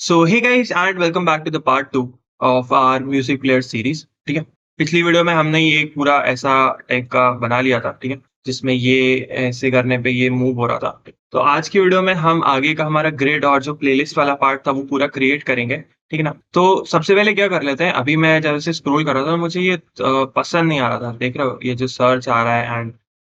So hey guys and welcome back to the part 2 of our music player series. ठीक है। पिछली video में हमने ये एक पूरा ऐसा टाइप का बना लिया था। ठीक है। जिसमें ये ऐसे करने पे ये मूव हो रहा था। तो आज की वीडियो में हम आगे का हमारा ग्रिड और जो प्लेलिस्ट वाला पार्ट था वो पूरा क्रिएट करेंगे। ठीक है ना। तो सबसे पहले क्या कर लेते हैं, अभी मैं जब से स्क्रॉल कर रहा था मुझे ये पसंद नहीं आ रहा था। देख रहे हो ये जो सर्च आ रहा है एंड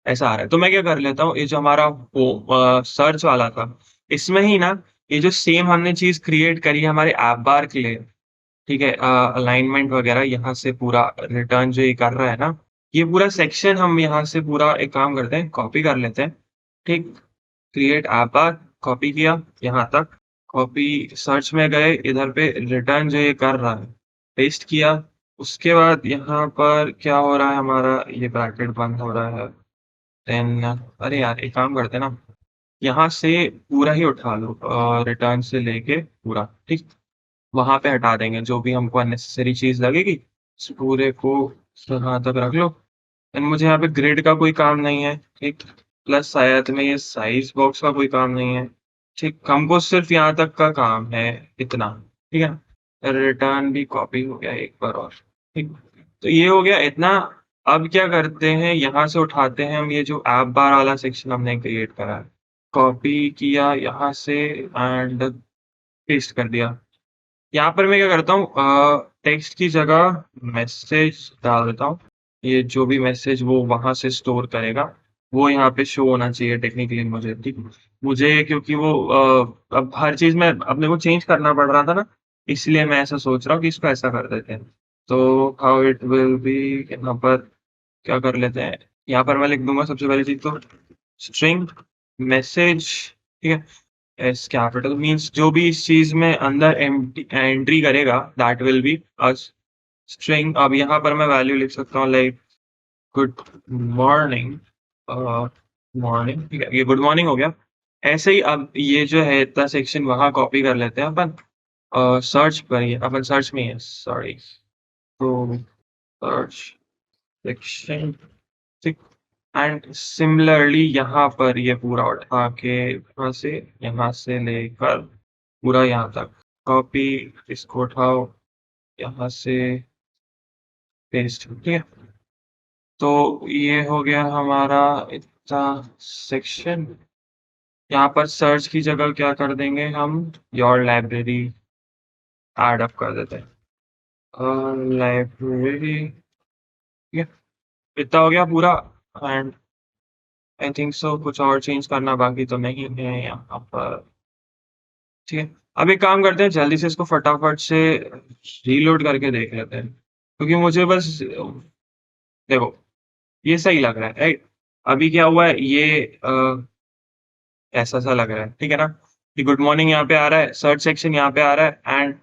ऐसा आ रहा है। तो मैं क्या कर लेता हूँ, ये जो हमारा वो सर्च वाला था इसमें ही ना ये जो सेम हमने चीज़ क्रिएट करी है हमारे ऐप बार के लिए। ठीक है। अलाइनमेंट वगैरह यहाँ से पूरा रिटर्न जो ये कर रहा है ना, ये पूरा सेक्शन हम यहाँ से पूरा एक काम करते हैं, कॉपी कर लेते हैं। ठीक। क्रिएट ऐप बार, कॉपी किया यहाँ तक, कॉपी सर्च में गए, इधर पे रिटर्न जो ये कर रहा है पेस्ट किया। उसके बाद यहाँ पर क्या हो रहा है, हमारा ये ब्रैकेट बंद हो रहा है। देन अरे यार एक काम करते हैं ना, यहाँ से पूरा ही उठा लो, रिटर्न से लेके पूरा। ठीक। वहां पे हटा देंगे जो भी हमको अननेसेसरी चीज लगेगी, इस पूरे को यहाँ तक रख लो। एंड मुझे यहाँ पे ग्रिड का कोई काम नहीं है। ठीक। प्लस शायद में ये साइज बॉक्स का कोई काम नहीं है। ठीक। हमको सिर्फ यहाँ तक का काम है, इतना। ठीक है। रिटर्न भी कॉपी हो गया एक बार और। ठीक। तो ये हो गया इतना। अब क्या करते हैं, यहाँ से उठाते हैं हम ये जो ऐप बार वाला सेक्शन हमने क्रिएट करा है, कॉपी किया यहाँ से एंड पेस्ट कर दिया। यहाँ पर मैं क्या करता हूँ, टेक्स्ट की जगह मैसेज डाल देता हूँ। ये जो भी मैसेज वो वहां से स्टोर करेगा वो यहाँ पे शो होना चाहिए टेक्निकली मुझे। ठीक। मुझे क्योंकि वो अब हर चीज में अपने को चेंज करना पड़ रहा था ना, इसलिए मैं ऐसा सोच रहा हूँ कि इसको ऐसा कर देते हैं। तो हाउ इट विल बी, यहाँ पर क्या कर लेते हैं, यहाँ पर मैं लिख दूंगा सबसे पहली चीज तो स्ट्रिंग मैसेज। ठीक है। एस कैपिटल मीन्स जो भी इस चीज में अंदर एंट्री करेगा that will be a string. अब यहाँ पर मैं वैल्यू लिख सकता हूँ लाइक गुड मॉर्निंग। मॉर्निंग। ठीक है, ये गुड मॉर्निंग हो गया। ऐसे ही अब ये जो है इतना सेक्शन वहां कॉपी कर लेते हैं अपन। सर्च पर ही अपन सर्च में ही है, सॉरी। तो सर्च सेक्शन। ठीक। एंड सिमिलरली यहाँ पर ये पूरा उठा के यहाँ से लेकर पूरा यहाँ तक कॉपी, इसको उठाओ यहाँ से पेस्ट। ठीक है। तो ये हो गया हमारा इतना सेक्शन। यहाँ पर सर्च की जगह क्या कर देंगे हम, योर लाइब्रेरी ऐड अप कर देते हैं, लाइब्रेरी। ठीक है। इतना हो गया पूरा। एंड आई थिंक सो कुछ और चेंज करना बाकी तो नहीं है यहाँ पर। ठीक है। अब एक काम करते हैं, जल्दी से इसको फटाफट से रीलोड करके देख लेते हैं, क्योंकि मुझे बस देखो ये सही लग रहा है राइट। अभी क्या हुआ है, ये ऐसा सा लग रहा है। ठीक है ना, कि गुड मॉर्निंग यहाँ पे आ रहा है, सर्च सेक्शन यहाँ पे आ रहा है एंड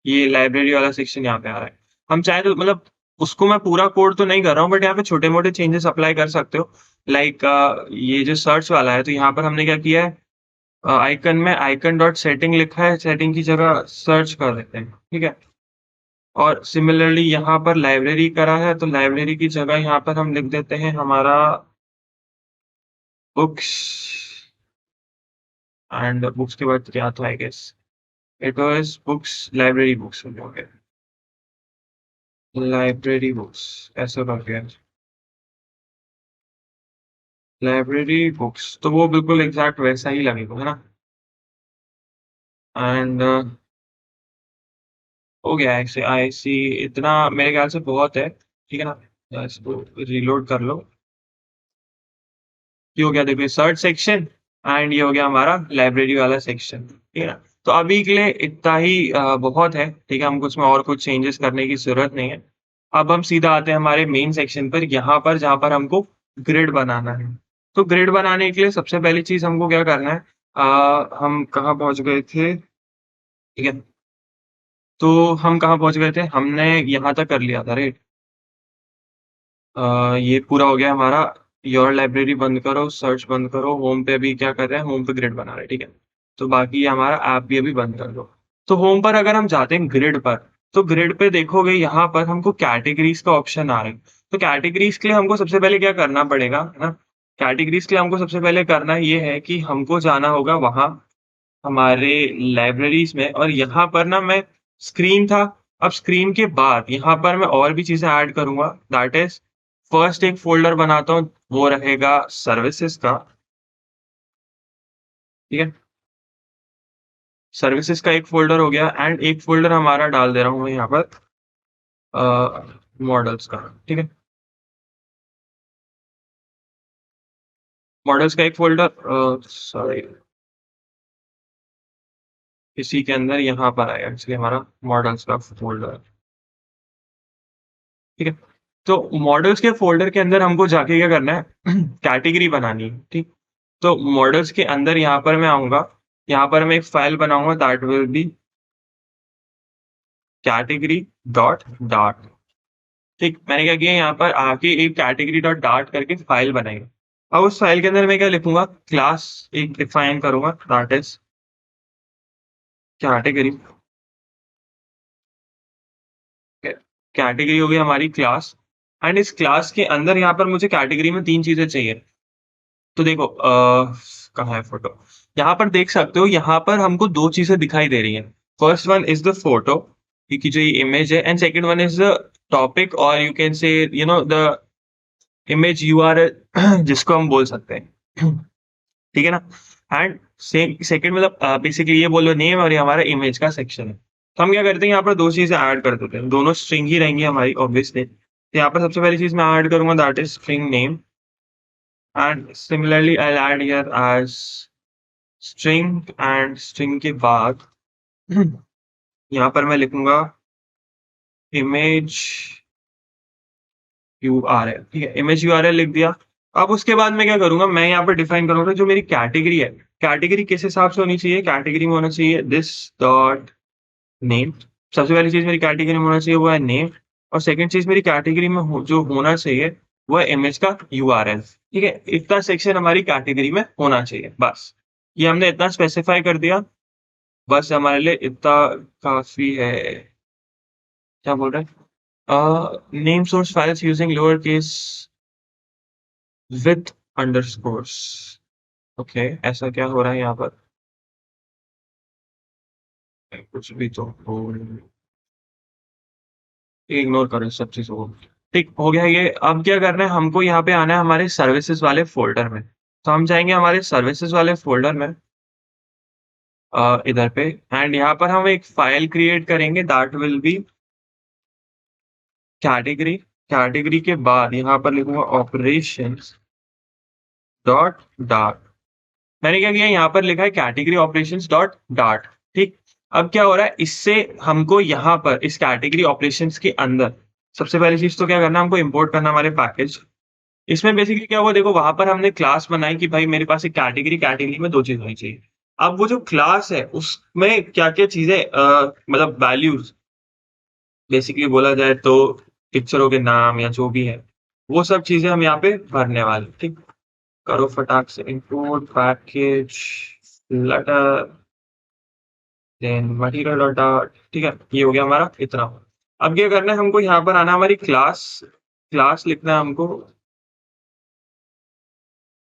ये लाइब्रेरी वाला सेक्शन यहाँ पे आ रहा है। हम चाहे तो मतलब उसको मैं पूरा कोड तो नहीं कर रहा हूँ, बट यहाँ पे छोटे मोटे चेंजेस अप्लाई कर सकते हो। लाइक ये जो सर्च वाला है तो यहाँ पर हमने क्या किया है, आइकन में आइकन डॉट सेटिंग लिखा है, सेटिंग की जगह सर्च कर देते हैं। ठीक है। और सिमिलरली यहाँ पर लाइब्रेरी करा है तो लाइब्रेरी की जगह यहाँ पर हम लिख देते हैं हमारा बुक्स। एंड बुक्स के बाद क्या था, I guess it was books, library books हो गया, लाइब्रेरी बुक्स ऐसा कर गया, लाइब्रेरी बुक्स। तो वो बिल्कुल एग्जैक्ट वैसा ही लगेगा है ना। एंड हो गया ऐसे आई सी, इतना मेरे ख्याल से बहुत है। ठीक है ना, इसको रीलोड कर लो। ये हो गया देखिए सर्च सेक्शन एंड ये हो गया हमारा लाइब्रेरी वाला सेक्शन। ठीक है ना। तो अभी के लिए इतना ही बहुत है। ठीक है, हमको उसमें और कुछ चेंजेस करने की जरूरत नहीं है। अब हम सीधा आते हैं हमारे मेन सेक्शन पर, यहाँ पर जहाँ पर हमको ग्रिड बनाना है। तो ग्रिड बनाने के लिए सबसे पहली चीज हमको क्या करना है, हम कहाँ पहुंच गए थे। ठीक है। तो हम कहाँ पहुंच गए थे, हमने यहाँ तक कर लिया था राइट। ये पूरा हो गया हमारा। योर लाइब्रेरी बंद करो, सर्च बंद करो, होम पे अभी क्या कर रहे हैं, होम पे ग्रिड बना रहे हैं। ठीक है। तो बाकी ये हमारा ऐप भी अभी बंद कर दो। तो होम पर अगर हम जाते हैं ग्रिड पर, तो ग्रिड पे देखोगे यहाँ पर हमको कैटेगरीज का ऑप्शन आ रहा है। तो कैटेगरीज के लिए हमको सबसे पहले क्या करना पड़ेगा है ना, कैटेगरीज के लिए हमको सबसे पहले करना ये है कि हमको जाना होगा वहां हमारे लाइब्रेरीज में, और यहाँ पर ना मैं स्क्रीन था, अब स्क्रीन के बाद यहाँ पर मैं और भी चीज़ें ऐड करूँगा, दैट इज़ फर्स्ट एक फ़ोल्डर बनाता हूँ, वो रहेगा सर्विसेज़ का, ठीक है? सर्विसेज़ का एक फ़ोल्डर हो गया एंड एक फ़ोल्डर हमारा डाल दे रहा हूँ मैं यहाँ पर मॉडल्स का, ठीक है? मॉडल्स का एक फ़ोल्डर सॉरी इसी के अंदर यहाँ पर आएगा एक्चुअली हमारा मॉडल्स का फ़ोल्डर, ठीक है? तो मॉडल्स के फ़ोल्डर के अंदर हमको जाके क्या करना है कैटेगरी बनानी है, ठीक? तो मॉडल्स के अंदर यहाँ पर मैं आऊँगा, यहाँ पर मैं एक फ़ाइल बनाऊँगा that will be category dot dart, ठीक? मैंने क्या किया यहाँ पर आके एक कैटेगरी डॉट डार्ट करके फ़ाइल बनाई। अब उस फ़ाइल के अंदर मैं क्या लिखूँगा, क्लास एक डिफाइन करूँगा दैट इज़ कैटेगरी, कै कैटेगरी हो गई हमारी क्लास एंड इस क्लास के अंदर यहाँ पर मुझे कैटेगरी में 3 चीज़ें चाहिए। तो देखो कहाँ है फ़ोटो? यहाँ पर देख सकते हो, यहाँ पर हमको 2 चीज़ें दिखाई दे रही हैं। First one is the photo, क्योंकि जो ये इमेज है and second one is the topic और you can say you know the image URL जिसको हम बोल सकते हैं। ठीक है ना? एंड सेम सेकंड मतलब बेसिकली ये बोलो नेम और ये हमारा इमेज का सेक्शन है। तो हम क्या करते हैं यहाँ पर 2 चीज़ें ऐड कर देते हैं। दोनों स्ट्रिंग ही रहेंगी हमारी ऑब्वियसली। तो यहाँ पर सबसे पहली चीज़ मैं ऐड करूँगा that is string name and similarly I will add here as string and string के बाद यहाँ पर मैं लिखूँगा इमेज यूआरएल, ठीक है? इमेज यूआरएल लिख दिया। अब उसके बाद मैं क्या करूँगा, मैं यहाँ पर डिफाइन करूँगा जो मेरी कैटेगरी है, कैटेगरी किस हिसाब से होनी चाहिए? कैटेगरी में होना चाहिए दिस डॉट नेम। सबसे पहली चीज़ मेरी कैटेगरी में होना चाहिए वो है नेम और सेकंड चीज़ मेरी कैटेगरी में जो होना चाहिए वो है इमेज का यूआरएल, ठीक है? इतना सेक्शन हमारी कैटेगरी में होना चाहिए, बस। ये हमने इतना स्पेसिफाई कर दिया, बस हमारे लिए इतना काफ़ी है। क्या बोल रहा है? Name source files using lower case with underscores, okay, ऐसा क्या हो रहा है यहाँ पर? कुछ भी तो इग्नोर करो इस सब चीज़ों को। ठीक हो गया ये, अब क्या करना है हमको यहाँ पे आना है हमारे सर्विसेज़ वाले फ़ोल्डर में। तो हम जाएँगे हमारे सर्विसेज़ वाले फ़ोल्डर में इधर पे एंड यहाँ पर हम एक फ़ाइल क्रिएट करेंगे that will be category, category के बाद यहाँ पर लिखूँगा ऑपरेशंस डॉट डार्ट। मैंने क्या किया यहाँ पर लिखा है कैटेगरी ऑपरेशंस डॉट डार्ट, ठीक? अब क्या हो रहा है इससे हमको यहाँ पर इस कैटेगरी ऑपरेशंस के अंदर सबसे पहली चीज़ तो क्या करना है हमको इम्पोर्ट करना हमारे पैकेज। इसमें बेसिकली क्या हुआ देखो वहाँ पर हमने क्लास बनाई कि भाई मेरे पास एक कैटेगरी, कैटेगरी में 2 चीज़ होनी चाहिए। अब वो जो क्लास है उसमें क्या-क्या चीज़ें मतलब वैल्यूज़ बेसिकली बोला जाए तो पिक्चरों के नाम या जो भी है, वो सब चीज़ें हम यहाँ पे भरने वाले हैं, ठीक? करो फटाक से import package flutter then material dot dart, ठीक है? ये हो गया हमारा इतना। अब क्या करना है हमको यहाँ पर आना है हमारी क्लास, क्लास लिखना है हमको,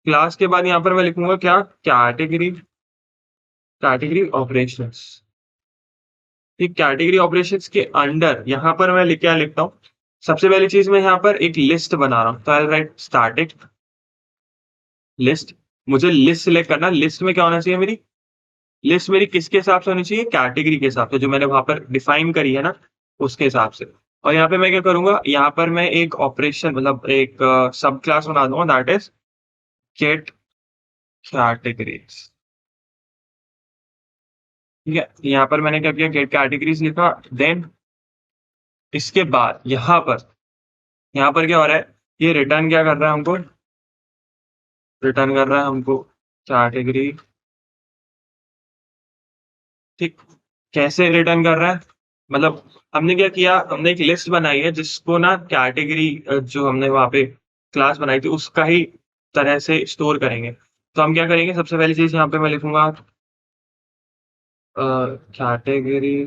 क्लास के बाद यहाँ पर मैं लिखूँगा क्या कैटेगरी, कैटेगरी ऑपरेशंस, ठीक? कैटेगरी ऑपरेशंस के अंडर यहाँ पर मैं क्या लिखता हूँ, सबसे पहली चीज़ मैं यहाँ पर एक लिस्ट बना रहा हूँ, तो I will write static list. मुझे लिस्ट सिलेक्ट करना है, लिस्ट में क्या होना चाहिए मेरी, लिस्ट मेरी किसके हिसाब से होनी चाहिए? कैटेगरी के हिसाब से, जो मैंने वहाँ पर डिफाइन करी है ना, उसके हिसाब से। और यहाँ पे मैं क्या करूँगा, यहाँ पर मैं एक ऑपरेशन मतलब एक सब क्लास बना दूँगा दैट इज़ गेट कैटेगरीज़, ठीक है? यहाँ पर मैंने क्या किया गेट कैटेगरीज़ लिखा, देन इसके बाद यहाँ पर क्या हो रहा है, ये रिटर्न क्या कर रहा है हमको, रिटर्न कर रहा है हमको कैटेगरी, ठीक? कैसे रिटर्न कर रहा है? मतलब हमने क्या किया, हमने एक लिस्ट बनाई है जिसको ना कैटेगरी जो हमने वहाँ पे क्लास बनाई थी उसका ही तरह से स्टोर करेंगे। तो हम क्या करेंगे सबसे पहली चीज़ यहाँ पे मैं लिखूँगा कैटेगरी,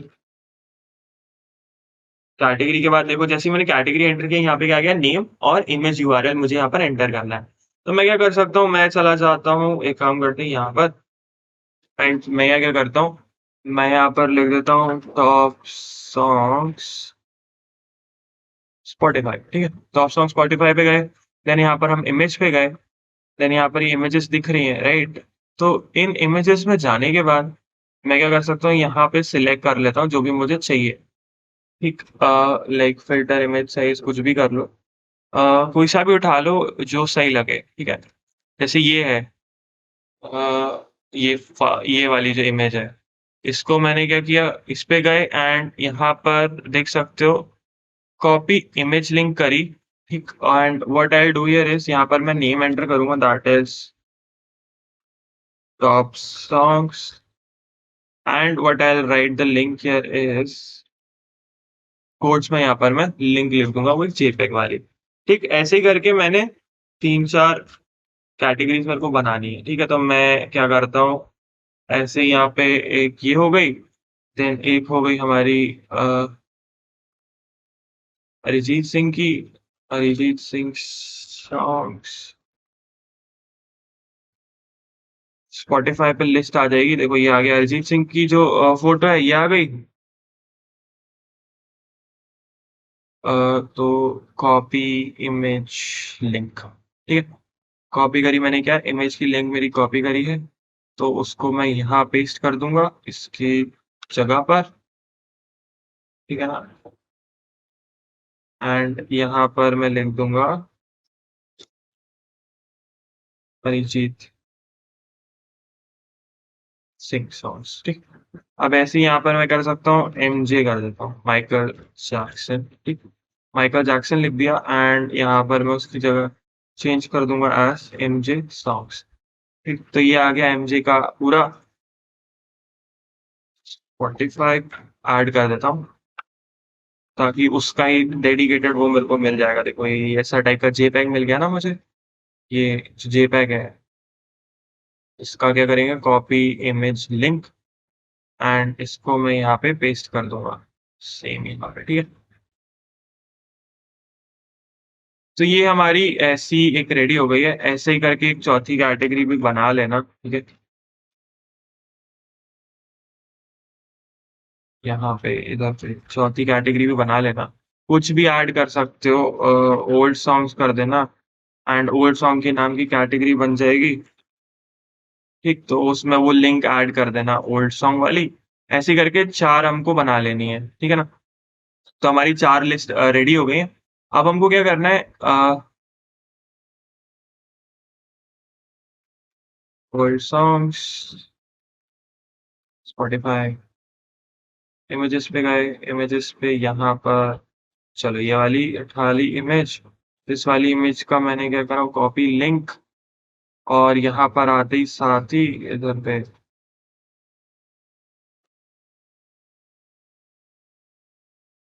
कैटेगरी के बाद देखो जैसे ही मैंने कैटेगरी एंटर किया यहाँ पे क्या आ गया नेम और इमेज यूआरएल मुझे यहाँ पर एंटर करना है। तो मैं क्या कर सकता हूँ, मैं चला जाता हूँ, एक काम करते हैं यहाँ पर एंड मैं यहाँ क्या करता हूँ, मैं यहाँ पर लिख देता हूँ टॉप सॉन्ग्स स्पॉटिफ़ाई, ठीक है? टॉप सॉन्ग स्पॉटिफ़ाई पे गए, देन यहाँ पर हम इमेज पे गए, देन यहाँ पर ये इमेजेस दिख रही हैं, राइट? तो इन इमेजेस में जाने के बाद मैं क्या कर सकता हूँ, यहाँ पे सिलेक्ट कर लेता हूँ जो भी मुझे चाहिए, ठीक? लाइक फ़िल्टर, इमेज साइज़ कुछ भी कर लो। कोई सा भी उठा लो जो सही लगे, ठीक है? जैसे ये है, ये वाली जो इमेज है, इसको मैंने क्या किया, इस पे गए एंड यहाँ पर देख सकते हो कॉपी इमेज लिंक करी, ठीक? And what I will do here is यहाँ पर मैं नेम एंटर करूँगा, that is top songs and what I will write the link here is quotes में यहाँ पर मैं लिंक लिख दूँगा वो जेपीईजी वाली। ठीक, ऐसे ही करके मैंने 3-4 कैटेगरीज़ मेरे को बनानी है, ठीक है? तो मैं क्या करता हूँ, ऐसे ही यहाँ पे एक ये हो गई, देन एक हो गई हमारी अरिजीत सिंह की, अरिजीत सिंह सॉन्ग्स स्पॉटिफ़ाई पे लिस्ट आ जाएगी। देखो ये आ गया अरिजीत सिंह की जो फ़ोटो है ये आ गई। तो कॉपी इमेज लिंक, ठीक है? कॉपी करी मैंने, क्या इमेज की लिंक मेरी कॉपी करी है, तो उसको मैं यहाँ पेस्ट कर दूँगा इसकी जगह पर, ठीक है ना? एंड यहाँ पर मैं लिख दूँगा अरिजीत सिंह सॉन्ग्स, ठीक? अब ऐसे ही यहाँ पर मैं कर सकता हूँ एमजे कर देता हूँ, माइकल जैक्सन, ठीक? माइकल जैक्सन लिख दिया एंड यहाँ पर मैं उसकी जगह चेंज कर दूँगा एज़ एमजे सॉन्ग्स, ठीक? तो ये आ गया एमजे का पूरा स्पॉटिफ़ाई ऐड कर देता हूँ, ताकि उसका ही डेडिकेटेड वो मेरे को मिल जाएगा। देखो ये ऐसा टाइप का जेपीईजी मिल गया ना मुझे, ये जो जेपीईजी है, इसका क्या करेंगे कॉपी इमेज लिंक एंड इसको मैं यहाँ पे पेस्ट कर दूँगा, सेम यहाँ पे, ठीक है? तो ये हमारी ऐसी एक रेडी हो गई है, ऐसे ही करके एक चौथी कैटेगरी भी बना लेना, ठीक है? यहाँ पे इधर पे चौथी कैटेगरी भी बना लेना। कुछ भी ऐड कर सकते हो, ओल्ड सॉन्ग्स कर देना एंड ओल्ड सॉन्ग के नाम की कैटेगरी बन जाएगी, ठीक? तो उसमें वो लिंक ऐड कर देना ओल्ड सॉन्ग वाली, ऐसे करके 4 हमको बना लेनी है, ठीक है ना? तो हमारी 4 लिस्ट रेडी हो गई हैं। अब हमको क्या करना है, ओल्ड सॉन्ग्स, स्पॉटिफ़ाई, इमेजेस पे गए, इमेजेस पे यहाँ पर चलो ये वाली उठा ली इमेज, इस वाली इमेज का मैंने क्या करा कॉपी लिंक और यहाँ पर आते ही साथ ही इधर पे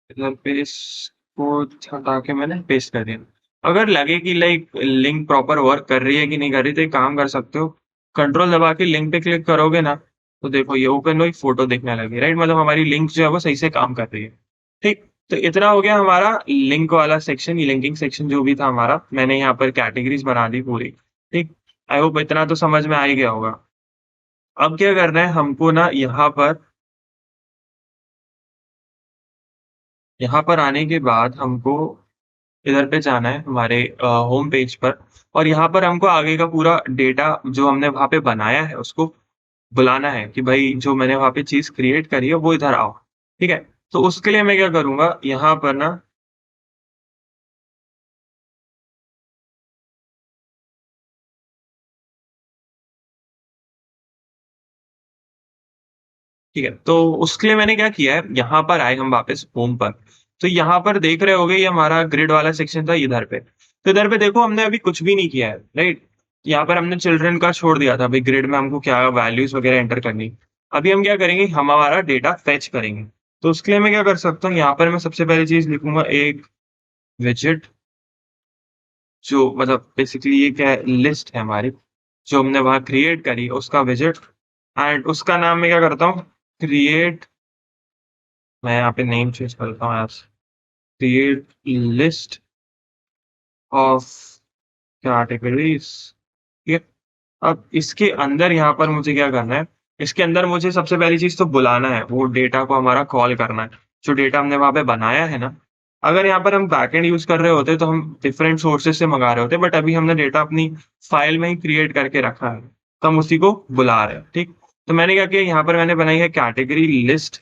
इधर पे इसको हटा के मैंने पेस्ट कर दिया। अगर लगे कि लाइक लिंक प्रॉपर वर्क कर रही है कि नहीं कर रही, तो एक काम कर सकते हो, कंट्रोल दबा के लिंक पे क्लिक करोगे ना, तो देखो ये ओपन हुई फ़ोटो दिखने लगी, राइट? मतलब हमारी लिंक जो है वो सही से काम कर रही है, ठीक? तो इतना हो गया हमारा लिंक वाला सेक्शन, ये लिंकिंग सेक्शन जो भी था हमारा, मैंने यहाँ पर कैटेगरीज़ बना दी पूरी, ठीक? आई होप इतना तो समझ में आ ही गया होगा। अब क्या करना है हमको ना यहाँ पर आने के बाद हमको इधर पे जाना है हमारे होम पेज पर और यहाँ पर हमको आगे का पूरा डेटा जो हमने वहाँ पे बनाया है उसको बुलाना है कि भाई जो मैंने वहाँ पे चीज़ क्रिएट करी है वो इधर आओ, ठीक है? तो उसके लिए मैं क्या करूँगा यहाँ पर ना, ठीक है? तो उसके लिए मैंने क्या किया है, यहाँ पर आए हम वापस होम पर, तो यहाँ पर देख रहे होंगे ये हमारा ग्रिड वाला सेक्शन था इधर पे। तो इधर पे देखो हमने अभी कुछ भी नहीं किया है, राइट? यहाँ पर हमने चिल्ड्रन का छोड़ दिया था, भाई ग्रिड में हमको क्या वैल्यूज़ वगैरह एंटर करनी। अभी हम क्या करेंगे, हम हमारा डेटा फेच करेंगे। तो उसके लिए मैं क्या कर सकता हूँ, यहाँ पर मैं सबसे पहली चीज़ लिखूँगा एक विजेट, जो मतलब बेसिकली ये क्या है, लिस्ट है हमारी, जो हमने वहाँ क्रिएट करी उसका विजेट एंड उसका नाम मैं क्या करता हूँ, क्रिएट, मैं यहाँ पे नेम चेंज करता हूँ as create list of categories, ठीक है? अब इसके अंदर यहाँ पर मुझे क्या करना है, इसके अंदर मुझे सबसे पहली चीज़ तो बुलाना है, वो डेटा को हमारा कॉल करना है। जो डेटा हमने वहाँ पे बनाया है ना, अगर यहाँ पर हम बैकएंड यूज़ कर रहे होते तो हम डिफरेंट सोर्सेज़ से मँगा रहे होते, बट अभी हमने डेटा अपनी फ़ाइल में ही क्रिएट करके रखा है, तो हम उसी को बुला रहे हैं, ठीक? तो मैंने क्या किया, यहाँ पर मैंने बनाई है कैटेगरी लिस्ट,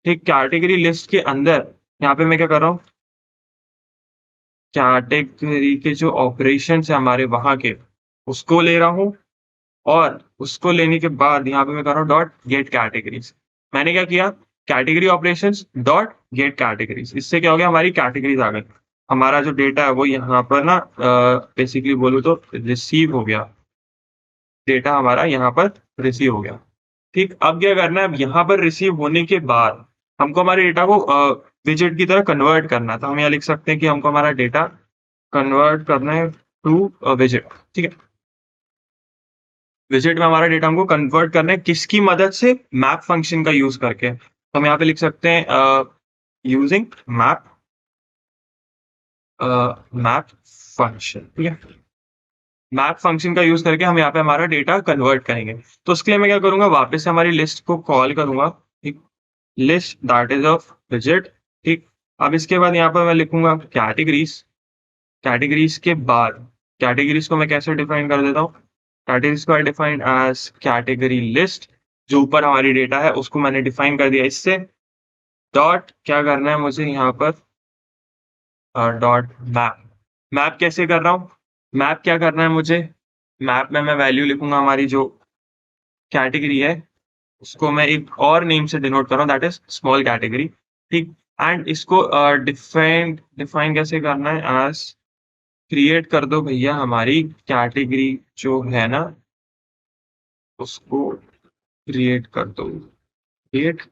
ठीक? कैटेगरी लिस्ट के अंदर यहाँ पे मैं क्या कर रहा हूँ, कैटेगरी के जो ऑपरेशंस हैं हमारे वहाँ के, उसको ले रहा हूँ और उसको लेने के बाद यहाँ पे मैं कर रहा हूँ डॉट गेट कैटेगरीज़। मैंने क्या किया, category operations dot gate categories. इससे क्या हो गया, हमारी कैटेगरीज़ आ गई। हमारा जो डेटा है वो यहाँ पर ना बेसिकली बोलूँ तो रिसीव हो गया। डेटा हमारा यहाँ पर रिसीव हो गया। ठीक, अब क्या करना है, अब यहाँ पर रिसीव होने के बाद हमको हमारे डेटा को विजेट की तरह कन्वर्ट करना है। तो हम यहाँ लिख सकते हैं कि हमको हमारा डेटा कन्वर्ट करना है टू विजेट, ठीक है? विजेट में हमारा डेटा हमको कन्वर्ट करना है, किसकी मदद से? मैप फंक्शन का यूज़ करके। तो हम यहाँ पे लिख सकते हैं यूजिंग मैप मैप फंक्शन, ठीक है? मैप फंक्शन का यूज़ करके हम यहाँ पे हमारा डेटा कन्वर्ट करेंगे। तो उसके लिए मैं क्या करूँगा, वापस से हमारी लिस्ट को कॉल करूँगा, ठीक? लिस्ट दैट इज़ ऑफ विजेट, ठीक? अब इसके बाद यहाँ पर मैं लिखूँगा कैटेगरीज़, कैटेगरीज़ के बाद कैटेगरीज़ को मैं कैसे डिफाइन कर देता हूँ? कैटेगरीज़ को I define as category list, जो ऊपर हमारी डेटा है उसको मैंने डिफाइन कर दिया इससे, डॉट क्या करना है मुझे यहाँ पर डॉट मैप। मैप कैसे कर रहा हूँ? मैप क्या करना है मुझे? मैप में मैं वैल्यू लिखूँगा, हमारी जो कैटेगरी है, उसको मैं एक और नेम से डिनोट कर रहा हूँ, दैट इज़ स्मॉल कैटेगरी, ठीक? एंड इसको डिफाइन डिफाइन कैसे करना है एज़ क्रिएट कर दो भैया हमारी कैटेगरी जो है ना, उसको क्रिएट कर दो। क्रिएट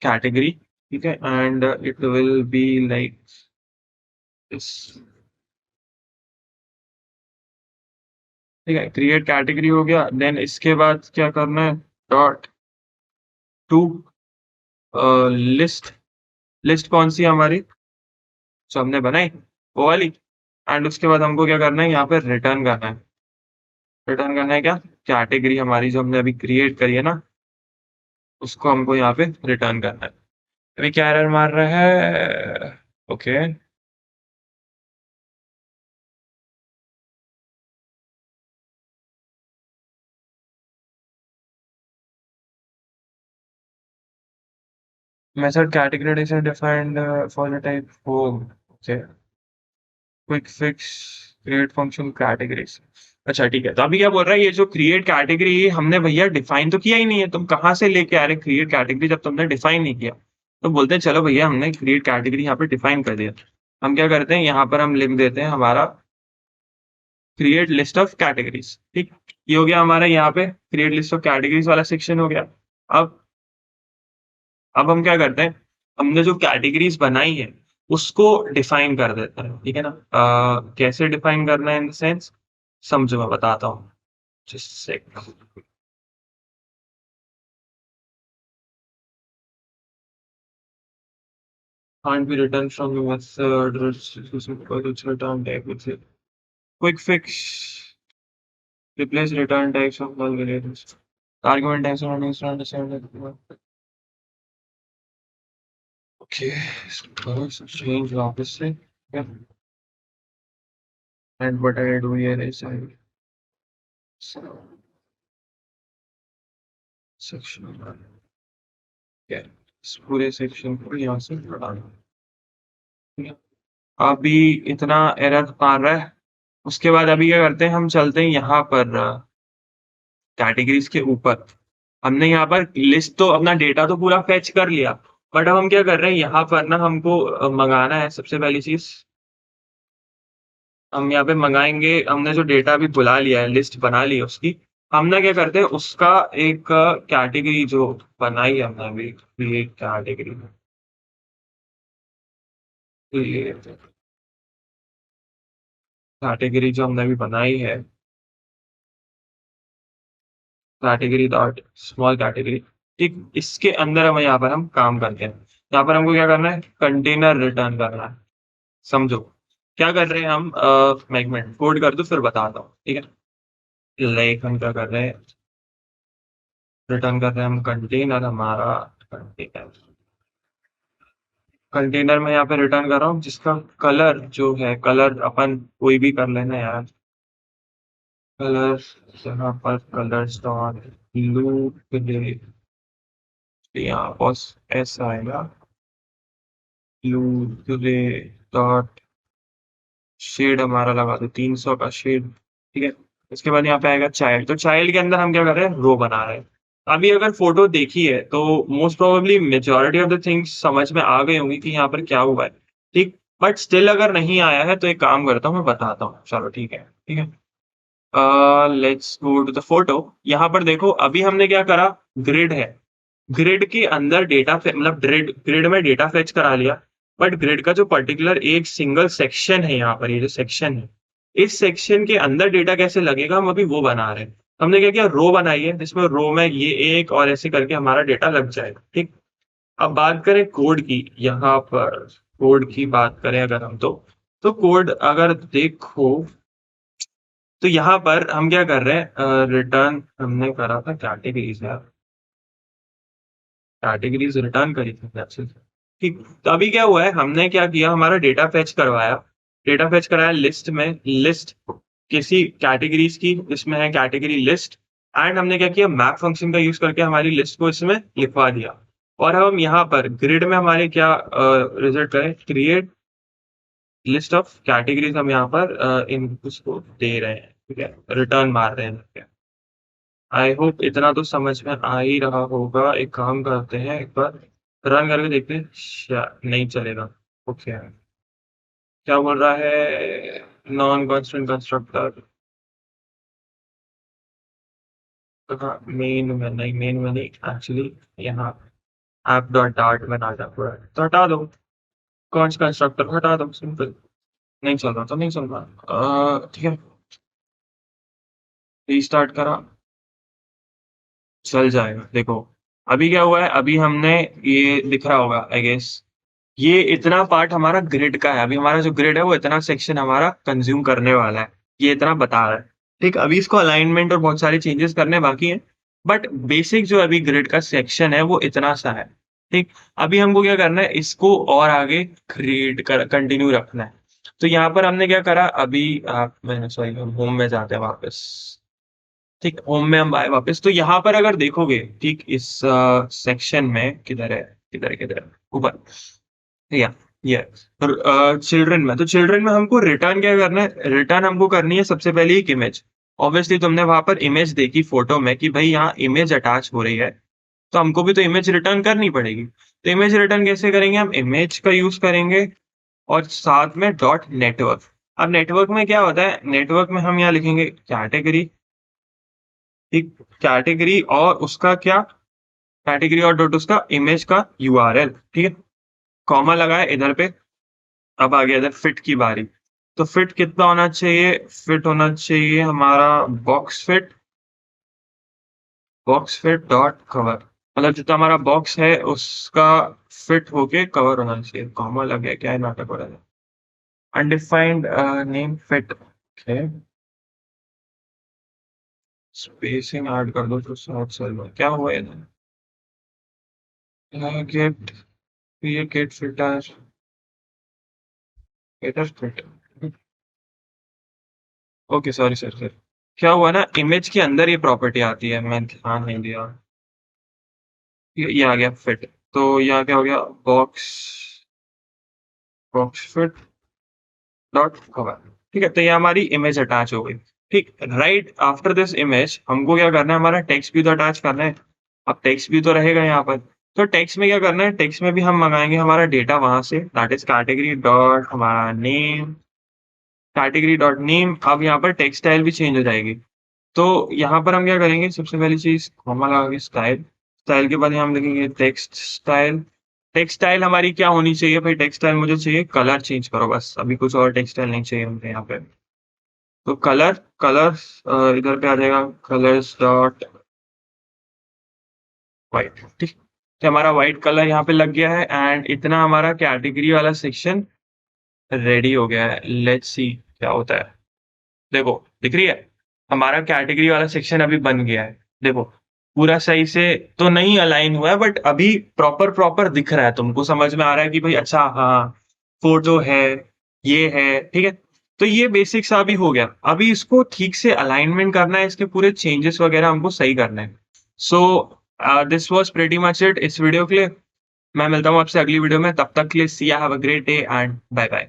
कैटेगरी, ठीक है? And it will be like this, ठीक है? क्रिएट कैटेगरी हो गया, देन इसके बाद क्या करना है, डॉट टू लिस्ट, लिस्ट कौन सी है हमारी, जो हमने बनाई वो वाली, एंड उसके बाद हमको क्या करना है, यहाँ पे रिटर्न करना है। रिटर्न करना है क्या, कैटेगरी हमारी जो हमने अभी क्रिएट करी है ना, उसको हमको यहाँ पे रिटर्न करना है। अभी क्या एरर मार रहा है, okay, method category is defined for the type home, okay, quick fix create function categories. अच्छा ठीक है, तो अभी क्या बोल रहा है, ये जो क्रिएट कैटेगरी हमने भैया डिफाइन तो किया ही नहीं है, तुम कहाँ से लेके आ रहे क्रिएट कैटेगरी जब तुमने डिफाइन नहीं किया? तो बोलते हैं चलो भैया हमने क्रिएट कैटेगरी यहाँ पे डिफाइन कर दिया। हम क्या करते हैं, यहाँ पर हम लिख देते हैं हमारा क्रिएट लिस्ट ऑफ कैटेगरीज, ठीक? ये हो गया हमारा यहाँ पे क्रिएट लिस्ट ऑफ कैटेगरीज वाला सेक्शन हो गया। अब अब हम क्या करते हैं, हमने जो कैटेगरीज बनाई है उसको डिफाइन कर देते हैं, ठीक है ना? कैसे डिफाइन करना है इन द सेंस, समझो मैं बताता हूँ, just sec. can't be returned from the method return tag with it. Quick fix, replace return tags of null variables. Argument tags are not the same. Okay, so change obviously. Yeah. And what I do here is I so section yeah, इस पूरे section को यहाँ से हटा दो, ठीक है? अभी इतना एरर मार रहा है, उसके बाद अभी क्या करते हैं, हम चलते हैं यहाँ पर कैटेगरीज के ऊपर। हमने यहाँ पर लिस्ट तो अपना डेटा तो पूरा फेच कर लिया, बट अब हम क्या कर रहे हैं, यहाँ पर ना हमको मंगाना है सबसे पहली चीज़, हम यहाँ पे मंगाएँगे, हमने जो डेटा अभी बुला लिया है, लिस्ट बना ली है उसकी, हम ना क्या करते हैं, उसका एक कैटेगरी जो बनाई है हमने अभी, क्रिएट कैटेगरी, क्रिएट कैटेगरी जो हमने अभी बनाई है, कैटेगरी डॉट स्मॉल कैटेगरी, ठीक? इसके अंदर हम काम करते हैं। यहाँ पर हमको क्या करना है, कंटेनर रिटर्न करना है। समझो क्या कर रहे हैं हम, मैं एक मिनट कोड कर दूँ फिर बताता हूँ, ठीक है? लाइक हम क्या कर रहे हैं, रिटर्न कर रहे हैं हम कंटेनर हमारा। कंटेनर कंटेनर में यहाँ पे रिटर्न कर रहा हूँ जिसका कलर जो है, कलर अपन कोई भी कर लेना यार। कलर यहाँ पर कलर डॉट ब्लू ग्रे, यहाँ बस ऐसा आएगा, ब्लू ग्रे डॉट शेड हमारा लगा दो 300 का शेड, ठीक है। इसके बाद यहाँ पे आएगा चाइल्ड, तो चाइल्ड के अंदर हम क्या कर रहे हैं, रो बना रहे हैं। अभी अगर फोटो देखी है तो most probably majority of the things समझ में आ गई होंगी कि यहाँ पर क्या हुआ है, ठीक। बट स्टिल अगर नहीं आया है तो एक काम करता हूँ, मैं बताता हूँ, चलो ठीक है, ठीक है। Let's go to the photo. यहाँ पर देखो अभी हमने क्या करा, ग्रिड है, ग्रिड के अंदर डेटा मतलब ग्रिड ग्रिड में डेटा फेच करा लिया। बट ग्रिड का जो पर्टिकुलर एक सिंगल सेक्शन है, यहाँ पर ये जो सेक्शन है, इस सेक्शन के अंदर डेटा कैसे लगेगा हम अभी वो बना रहे हैं। हमने क्या किया, रो बनाई है जिसमें रो में ये एक और ऐसे करके हमारा डेटा लग जाएगा, ठीक। अब बात करें कोड की, यहाँ पर कोड की बात करें अगर हम तो कोड अगर देखो तो यहाँ पर हम क्या कर रहे हैं, रिटर्न हमने करा था कैटेगरीज यार, कैटेगरीज रिटर्न करी थी कैसे, ठीक। तो अभी क्या हुआ है, हमने क्या किया, हमारा डेटा फेच करवाया, डेटा फेच कराया लिस्ट में, लिस्ट किसी कैटेगरीज की, इसमें है कैटेगरी लिस्ट। एंड हमने क्या किया, मैप फंक्शन का यूज करके हमारी लिस्ट को इसमें लिखवा दिया। और हम यहाँ पर ग्रिड में हमारे क्या रिजल्ट करें, क्रिएट लिस्ट ऑफ कैटेगरीज, हम यहाँ पर इन उसको दे रहे हैं, ठीक है, रिटर्न मार रहे हैं। आई होप इतना तो समझ में आ ही रहा होगा। एक काम करते हैं, एक बार रन करके देखते हैं, नहीं चलेगा। ओके, क्या बोल रहा है, नॉन कॉन्स्टेंट कंस्ट्रक्टर, मेन में नहीं, मेन में नहीं एक्चुअली, यहाँ ऐप डॉट डार्ट में ना जा पूरा, तो हटा दो, कौन सा कंस्ट्रक्टर हटा दो, सिंपल। नहीं चल रहा तो नहीं चल रहा, ठीक है, रीस्टार्ट करा, चल जाएगा। देखो अभी क्या हुआ है, अभी हमने, ये दिख रहा होगा आई गेस, ये इतना पार्ट हमारा ग्रिड का है, अभी हमारा जो ग्रिड है वो इतना सेक्शन हमारा कंज्यूम करने वाला है, ये इतना बता रहा है, ठीक। अभी इसको अलाइनमेंट और बहुत सारी चेंजेस करने बाकी हैं, बट बेसिक जो अभी ग्रिड का सेक्शन है वो इतना सा है, ठीक। अभी हमको क्या करना है, इसको और आगे क्रिएट कर कंटिन्यू रखना है। तो यहाँ पर हमने क्या करा, अभी आप मैंने सॉरी हम होम में जाते हैं वापस, ठीक, होम में हम आए वापस, तो यहाँ पर अगर देखोगे, ठीक, इस सेक्शन में किधर है, किधर है, ऊपर, या ये चिल्ड्रन में, तो चिल्ड्रन में हमको रिटर्न क्या करना है, रिटर्न हमको करनी है सबसे पहले एक इमेज। ऑब्वियसली तुमने वहां पर इमेज देखी फोटो में कि भाई यहाँ इमेज अटैच हो रही है, तो हमको भी तो इमेज रिटर्न करनी पड़ेगी। तो इमेज रिटर्न कैसे करेंगे, हम इमेज का यूज करेंगे और साथ में डॉट नेटवर्क। अब नेटवर्क में क्या होता है, नेटवर्क में हम यहाँ लिखेंगे कैटेगरी, ठीक, कैटेगरी और उसका क्या, कैटेगरी और डॉट उसका इमेज का यूआरएल, ठीक है, कॉमा लगाए इधर पे। अब आ गया इधर फिट की बारी, तो फिट कितना होना चाहिए, फिट होना चाहिए हमारा बॉक्स फिट डॉट कवर, मतलब जितना हमारा बॉक्स है उसका फिट होके कवर होना चाहिए, कॉमा लग गया, क्या है नाटक हो रहा है, undefined name fit, okay, spacing add कर दो तो साथ चल रहा है। क्या हुआ इधर, गेट, ये get fit getter fit, okay sorry sir sir, क्या हुआ ना, इमेज के अंदर ये प्रॉपर्टी आती है, मैं ध्यान नहीं दिया, ये आ गया फिट, तो यहाँ क्या हो गया, box box fit dot cover, ठीक है, तो ये हमारी इमेज अटैच हो गई, ठीक। राइट आफ्टर दिस इमेज हमको क्या करना है, हमारा टेक्स्ट भी तो अटैच करना है। अब टेक्स्ट भी तो रहेगा यहाँ पर, तो टेक्स्ट में क्या करना है, टेक्स्ट में भी हम मंगाएंगे हमारा डेटा वहां से, दैट इज कैटेगरी डॉट हमारा नेम, कैटेगरी डॉट नेम। अब यहाँ पर टेक्स्ट स्टाइल भी चेंज हो जाएगी, तो यहाँ पर हम क्या करेंगे, सबसे पहली चीज कॉमा लगा के स्टाइल, स्टाइल के बाद यहाँ हम लिखेंगे टेक्स्ट स्टाइल। टेक्स्ट स्टाइल हमारी क्या होनी चाहिए भाई, टेक्स्ट स्टाइल मुझे चाहिए कलर चेंज करो बस, अभी कुछ और टेक्स्ट स्टाइल नहीं चाहिए मुझे यहाँ पे। तो कलर कलर इधर पे आ जाएगा, कलर्स डॉट वाइट, ठीक। तो हमारा वाइट कलर यहाँ पे लग गया है, एंड इतना हमारा कैटेगरी वाला सेक्शन रेडी हो गया है। लेट्स सी क्या होता है, देखो दिख रही है, हमारा कैटेगरी वाला सेक्शन अभी बन गया है। देखो, पूरा सही से तो नहीं अलाइन हुआ है बट अभी प्रॉपर दिख रहा है, तुमको समझ में आ रहा है कि भाई अच्छा हाँ, फ़ोटो है, ये है, ठीक है? तो ये बेसिक सा भी हो गया। अभी इसको ठीक से अलाइनमेंट करना है, इसके पूरे चेंजेस वगैरह हमको सही करने हैं। So this was pretty much it इस वीडियो के लिए। मैं मिलता हूँ आपसे अगली वीडियो में, तब तक के लिए see ya have a great day and bye bye.